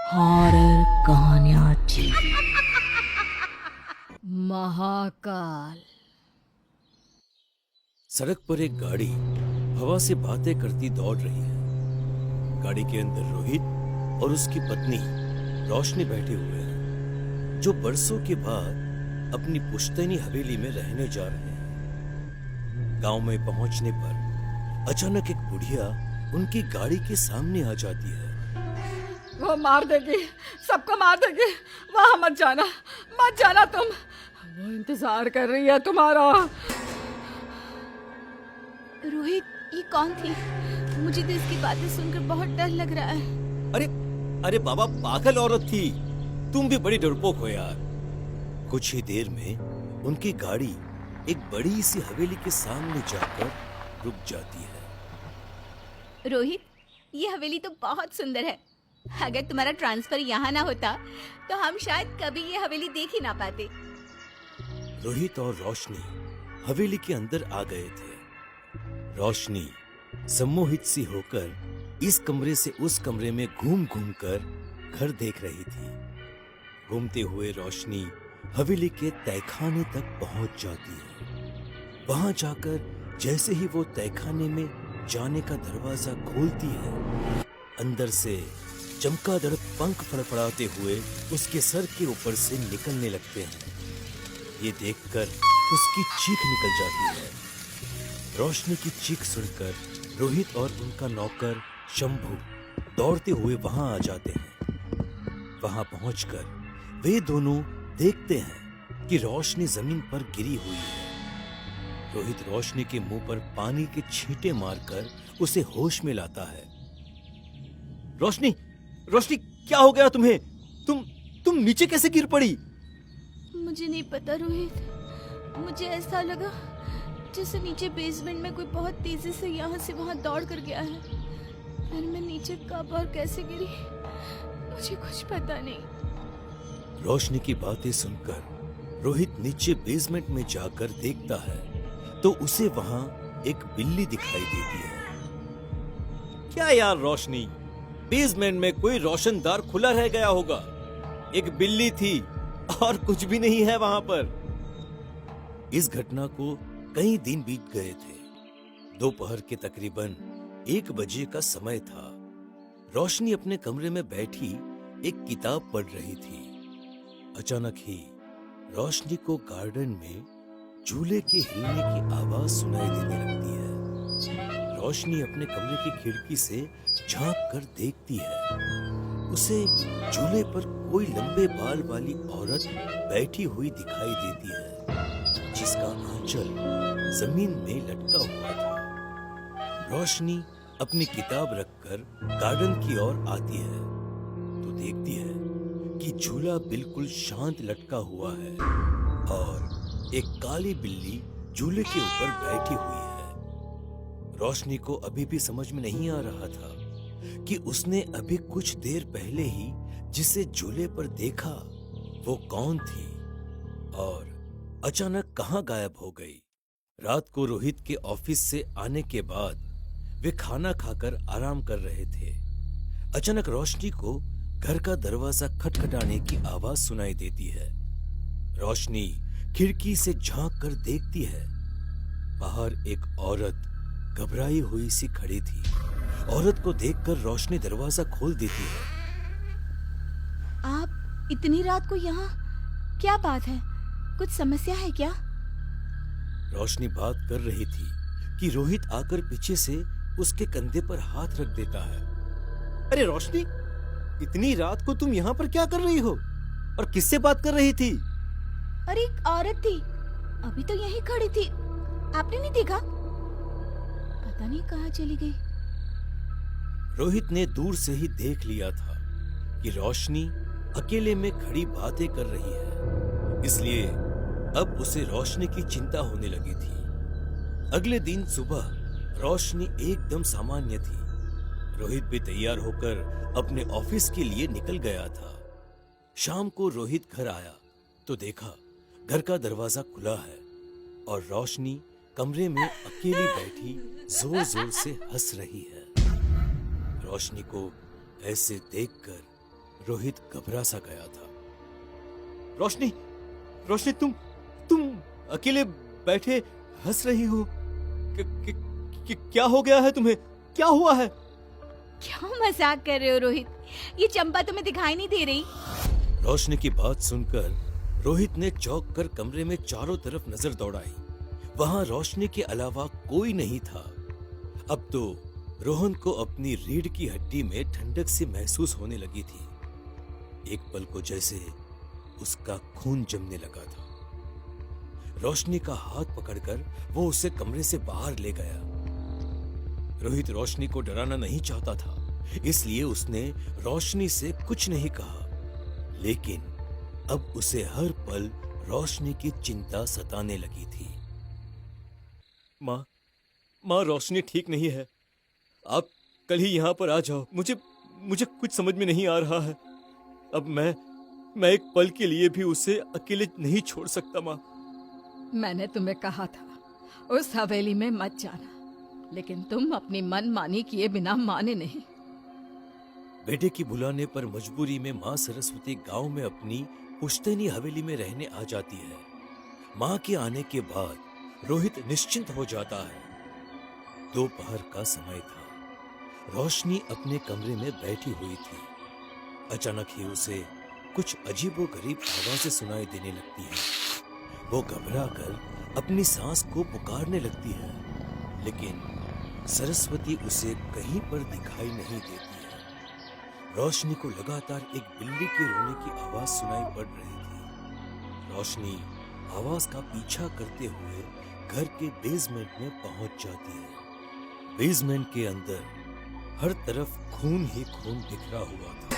Horror कहानियाची Mahakal. सड़क पर एक गाड़ी हवा से बातें करती दौड़ रही है। गाड़ी के अंदर रोहित और उसकी पत्नी रोशनी बैठे हुए हैं, जो बरसों के बाद अपनी पुश्तैनी हवेली में रहने जा रहे हैं। गांव में पहुंचने पर अचानक एक बुढ़िया उनकी गाड़ी के सामने आ जाती है। वो मार देगी, सबको मार देगी। वहां मत जाना तुम। वो इंतजार कर रही है तुम्हारा। रोहित, ये कौन थी? मुझे तो इसकी बातें सुनकर बहुत डर लग रहा है। अरे बाबा, पागल औरत थी। तुम भी बड़ी डरपोक हो यार। कुछ ही देर में उनकी गाड़ी एक बड़ी सी हवेली के सामने जाकर रुक जाती है। रोहित, ये हवेली तो बहुत सुंदर है। अगर तुम्हारा ट्रांसफर यहाँ ना होता तो हम शायद कभी ये हवेली देख ही ना पाते। रोहित और रोशनी हवेली के अंदर आ गए थे। रोशनी सम्मोहित सी होकर इस कमरे से उस कमरे में घूम घूम कर घर देख रही थी। घूमते हुए रोशनी हवेली के तहखाने तक पहुंच जाती है। वहां जाकर जैसे ही वो तहखाने में जाने का दरवाजा खोलती है, अंदर से चमकादड़ पंख फड़फड़ाते हुए उसके सर के ऊपर से निकलने लगते हैं। ये देखकर उसकी चीख निकल जाती है। रोशनी की चीख सुनकर रोहित और उनका नौकर शंभू दौड़ते हुए वहां आ जाते हैं। वहां पहुंचकर वे दोनों देखते हैं कि रोशनी जमीन पर गिरी हुई है। रोहित रोशनी के मुंह पर पानी के छींटे मारकर उसे होश में लाता है। रोशनी, क्या हो गया तुम्हें? तुम नीचे कैसे गिर पड़ी? मुझे नहीं पता रोहित, मुझे ऐसा लगा जैसे नीचे बेसमेंट में कोई बहुत तेजी से यहाँ से वहां दौड़ कर गया है। पर मैं नीचे कब और कैसे गिरी मुझे कुछ पता नहीं। रोशनी की बातें सुनकर रोहित नीचे बेसमेंट में जाकर देखता है तो उसे वहां एक बिल्ली दिखाई देती है। क्या यार रोशनी, बेसमेंट में कोई रोशनदार खुला रह गया होगा। एक बिल्ली थी और कुछ भी नहीं है वहां पर। इस घटना को कई दिन बीत गए थे। दोपहर के तकरीबन 1 बजे का समय था। रोशनी अपने कमरे में बैठी एक किताब पढ़ रही थी। अचानक ही रोशनी को गार्डन में झूले के हिलने की आवाज सुनाई देने लगती है। रोशनी अपने कमरे की खिड़की से झांक कर देखती है। उसे झूले पर कोई लंबे बाल वाली औरत बैठी हुई दिखाई देती है, जिसका आंचल जमीन में लटका हुआ था। रोशनी अपनी किताब रखकर गार्डन की ओर आती है तो देखती है कि झूला बिल्कुल शांत लटका हुआ है और एक काली बिल्ली झूले के ऊपर बैठी हुई है। रोशनी को अभी भी समझ में नहीं आ रहा था कि उसने अभी कुछ देर पहले ही जिसे झूले पर देखा वो कौन थी और अचानक कहां गायब हो गई। रात को रोहित के ऑफिस से आने के बाद वे खाना खाकर आराम कर रहे थे। अचानक रोशनी को घर का दरवाजा खटखटाने की आवाज सुनाई देती है। रोशनी खिड़की से झांक कर देखती है। बाहर एक औरत घबराई हुई सी खड़ी थी। औरत को देखकर रोशनी दरवाजा खोल देती है। आप इतनी रात को यहाँ? क्या बात है? कुछ समस्या है क्या? रोशनी बात कर रही थी कि रोहित आकर पीछे से उसके कंधे पर हाथ रख देता है। अरे रोशनी, इतनी रात को तुम यहाँ पर क्या कर रही हो और किससे बात कर रही थी? अरे एक औरत थी, अभी तो यहीं खड़ी थी। आपने नहीं देखा? पता नहीं कहाँ चली गई। रोहित ने दूर से ही देख लिया था कि रोशनी अकेले में खड़ी बातें कर रही है, इसलिए अब उसे रोशनी की चिंता होने लगी थी। अगले दिन सुबह रोशनी एकदम सामान्य थी। रोहित भी तैयार होकर अपने ऑफिस के लिए निकल गया था। शाम को रोहित घर आया तो देखा घर का दरवाजा खुला है और रोशनी कमरे में अकेली बैठी जोर जोर से हंस रही है। रोशनी को ऐसे देखकर रोहित घबरा सा गया था। रोशनी, रोशनी, तुम अकेले बैठे हंस रही हो। क्या हो गया है तुम्हें? क्या हुआ है? क्यों मजाक कर रहे हो रोहित? ये चंपा तुम्हें दिखाई नहीं दे रही? रोशनी की बात सुनकर रोहित ने चौंक कर कमरे में चारों तरफ नजर दौड़ाई। वहां रोशनी के अलावा कोई नहीं था। अब तो रोहन को अपनी रीढ़ की हड्डी में ठंडक सी महसूस होने लगी थी। एक पल को जैसे उसका खून जमने लगा था। रोशनी का हाथ पकड़कर वो उसे कमरे से बाहर ले गया। रोहित रोशनी को डराना नहीं चाहता था, इसलिए उसने रोशनी से कुछ नहीं कहा। लेकिन अब उसे हर पल रोशनी की चिंता सताने लगी थी। माँ, रोशनी ठीक नहीं है। आप कल ही यहाँ पर आ जाओ। मुझे कुछ समझ में नहीं आ रहा है। अब मैं एक पल के लिए भी उसे अकेले नहीं छोड़ सकता। माँ, मैंने तुम्हें कहा था उस हवेली में मत जाना, लेकिन तुम अपनी मनमानी किए बिना माने नहीं। बेटे की बुलाने पर मजबूरी में माँ सरस्वती गांव में अपनी पुश्तैनी हवेली में रहने आ जाती है। माँ के आने के बाद रोहित निश्चिंत हो जाता है। दोपहर का समय था। रोशनी अपने कमरे में बैठी हुई थी। अचानक ही उसे कुछ अजीबोगरीब आवाजें सुनाई देने लगती हैं। वो घबराकर अपनी सांस को पुकारने लगती है, लेकिन सरस्वती उसे कहीं पर दिखाई नहीं देती है। रोशनी को लगातार एक बिल्ली के रोने की आवाज सुनाई पड़ रही थी। रोशनी आवाज का पीछा करते हुए घर के बेसमेंट में पहुंच जाती है। बेसमेंट के अंदर हर तरफ खून ही खून बिखरा हुआ था।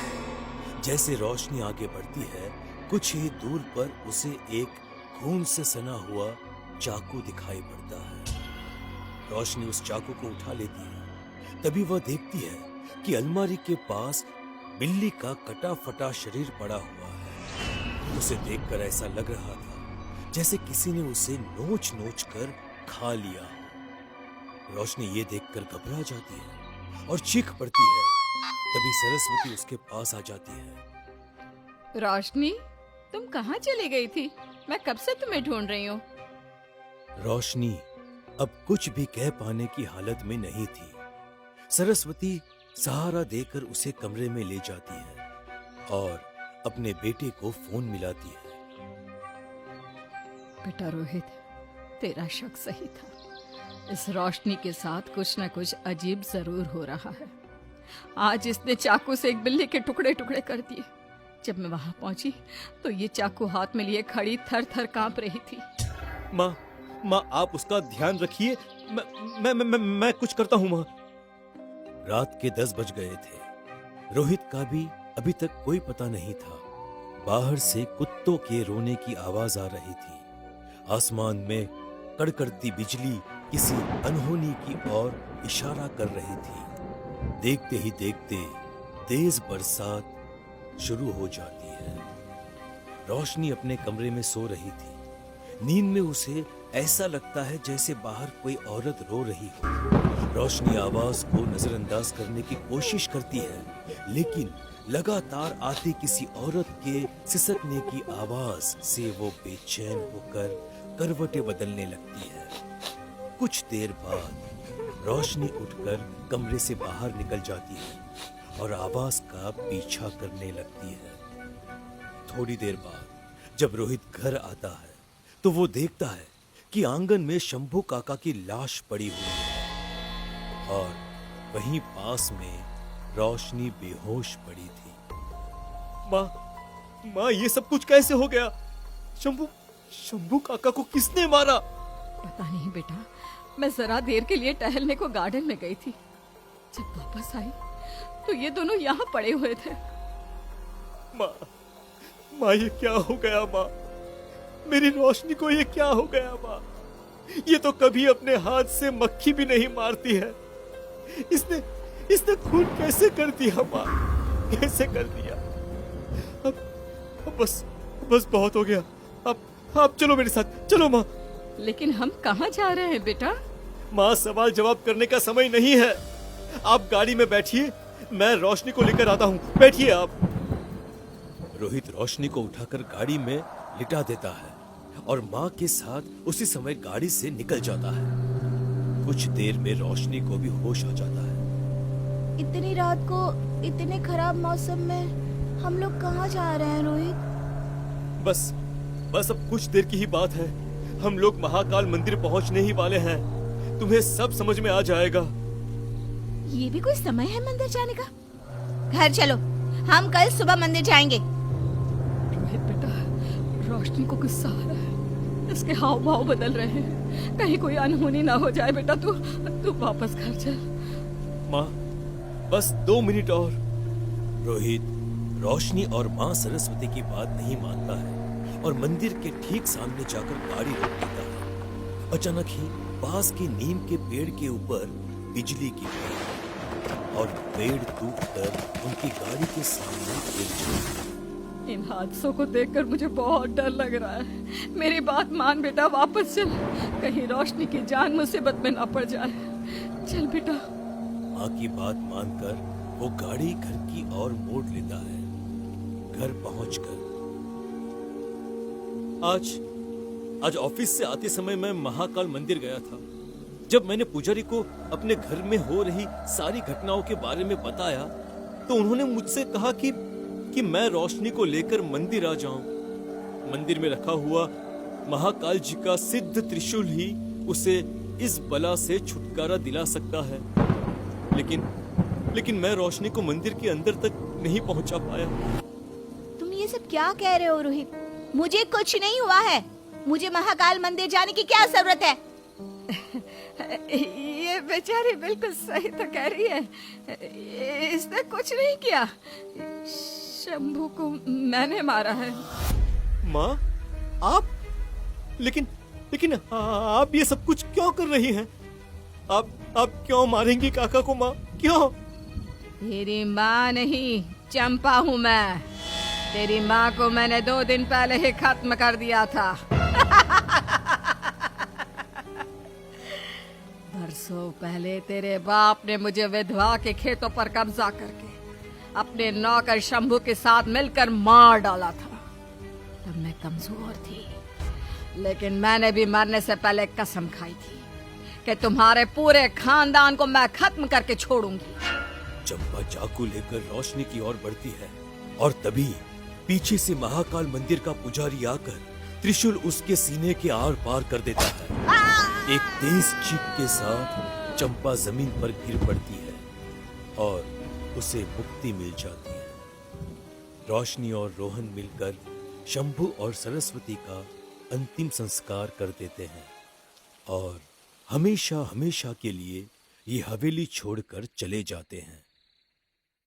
जैसे रोशनी आगे बढ़ती है, कुछ ही दूर पर उसे एक खून से सना हुआ चाकू दिखाई पड़ता है। रोशनी उस चाकू को उठा लेती है। तभी वह देखती है कि अलमारी के पास बिल्ली का कटा फटा शरीर पड़ा हुआ है। उसे देखकर ऐसा लग रहा था जैसे किसी ने उसे नोच नोच कर खा लिया। रोशनी ये देखकर घबरा जाती है और चीख पड़ती है। तभी सरस्वती उसके पास आ जाती है। रोशनी, तुम कहाँ चली गई थी? मैं कब से तुम्हें ढूंढ रही हूँ। रोशनी अब कुछ भी कह पाने की हालत में नहीं थी। सरस्वती सहारा देकर उसे कमरे में ले जाती है और अपने बेटे को फोन मिलाती है। बेटा रोहित, तेरा शक सही था। इस रोशनी के साथ कुछ न कुछ अजीब जरूर हो रहा है। आज इसने चाकू से एक बिल्ली के टुकड़े टुकड़े कर दिए। जब मैं वहां पहुंची तो ये चाकू हाथ में लिए खड़ी थर थर कांप रही थी। माँ, आप उसका ध्यान रखिए। मैं कुछ करता हूँ। माँ, रात के 10 बज गए थे। रोहित का भी अभी तक कोई पता नहीं था। बाहर से कुत्तों के रोने की आवाज आ रही थी। आसमान में कड़कड़ती बिजली किसी अनहोनी की ओर इशारा कर रही थी। देखते ही देखते तेज बरसात शुरू हो जाती है। रोशनी अपने कमरे में सो रही थी। नींद में उसे ऐसा लगता है जैसे बाहर कोई औरत रो रही हो। रोशनी आवाज को नजरअंदाज करने की कोशिश करती है, लेकिन लगातार आती किसी औरत के सिसकने की आवाज से वो बेचैन होकर करवटें बदलने लगती है। कुछ देर बाद रोशनी उठकर कमरे से बाहर निकल जाती है और आवाज का पीछा करने लगती है। थोड़ी देर बाद जब रोहित घर आता है तो वो देखता है कि आंगन में शंभू काका की लाश पड़ी हुई है और वहीं पास में रोशनी बेहोश पड़ी थी। माँ, ये सब कुछ कैसे हो गया? शंभू काका को किसने मारा? पता नहीं बेटा, मैं जरा देर के लिए टहलने को गार्डन में गई थी। जब वापस आई तो ये दोनों यहाँ पड़े हुए थे। माँ, ये क्या हो गया? माँ, मेरी रोशनी को ये क्या हो गया? माँ, ये तो कभी अपने हाथ से मक्खी भी नहीं मारती है। इसने खून कैसे कर दिया? माँ, कैसे कर दिया? अब बस बहुत हो गया। अब चलो मेरे साथ, चलो माँ। लेकिन हम कहाँ जा रहे हैं बेटा? माँ, सवाल जवाब करने का समय नहीं है। आप गाड़ी में बैठिए, मैं रोशनी को लेकर आता हूँ। बैठिए आप। रोहित रोशनी को उठाकर गाड़ी में लिटा देता है और माँ के साथ उसी समय गाड़ी से निकल जाता है। कुछ देर में रोशनी को भी होश आ जाता है। इतनी रात को इतने खराब मौसम में हम लोग कहाँ जा रहे हैं रोहित? बस अब कुछ देर की ही बात है। हम लोग महाकाल मंदिर पहुंचने ही वाले हैं। तुम्हें सब समझ में आ जाएगा। ये भी कोई समय है मंदिर जाने का? घर चलो, हम कल सुबह मंदिर जाएंगे। रोहित बेटा, रोशनी को गुस्सा आ रहा है, इसके हाव भाव बदल रहे हैं। कहीं कोई अनहोनी ना हो जाए बेटा। तू वापस घर चल। माँ, बस 2 मिनट और। रोहित रोशनी और माँ सरस्वती की बात नहीं मानता है और मंदिर के ठीक सामने जाकर गाड़ी रोक देता है। अचानक ही पास के नीम के पेड़ के ऊपर बिजली गिरती और पेड़ टूटकर उनकी गाड़ी के सामने गिर जाता है। इन हादसों को देखकर मुझे बहुत डर लग रहा है। मेरी बात मान बेटा, वापस चल। कहीं रोशनी की जान मुसीबत में ना पड़ जाए। चल बेटा। माँ की बात मानकर वो गाड़ी घर की ओर मोड़ लेता है। घर पहुंचकर आज ऑफिस से आते समय मैं महाकाल मंदिर गया था। जब मैंने पुजारी को अपने घर में हो रही सारी घटनाओं के बारे में बताया तो उन्होंने मुझसे कहा कि मैं रोशनी को लेकर मंदिर आ जाऊं। मंदिर में रखा हुआ महाकाल जी का सिद्ध त्रिशूल ही उसे इस बला से छुटकारा दिला सकता है। लेकिन मैं रोशनी को मंदिर के अंदर तक नहीं पहुंचा पाया। तुम ये सब क्या कह रहे हो रोहित? मुझे कुछ नहीं हुआ है। मुझे महाकाल मंदिर जाने की क्या जरूरत है? ये बेचारी बिल्कुल सही तो कह रही है। इसने कुछ नहीं किया। शंभू को मैंने मारा है। माँ, आप? लेकिन आप ये सब कुछ क्यों कर रही हैं? आप क्यों मारेंगी काका को माँ? क्यों? तेरी माँ नहीं, चंपा हूँ मैं। तेरी माँ को मैंने 2 दिन पहले ही खत्म कर दिया था। बरसों पहले तेरे बाप ने मुझे विधवा के खेतों पर कब्जा करके अपने नौकर शंभू के साथ मिलकर मार डाला था। तब मैं कमजोर थी, लेकिन मैंने भी मरने से पहले कसम खाई थी कि तुम्हारे पूरे खानदान को मैं खत्म करके छोड़ूंगी। चंपा चाकू लेकर रोशनी की ओर बढ़ती है और तभी पीछे से महाकाल मंदिर का पुजारी आकर त्रिशूल उसके सीने के आर पार कर देता है। एक तेज चीख के साथ चंपा जमीन पर गिर पड़ती है और उसे मुक्ति मिल जाती है। रोशनी और रोहन मिलकर शंभू और सरस्वती का अंतिम संस्कार कर देते हैं और हमेशा हमेशा के लिए ये हवेली छोड़कर चले जाते हैं।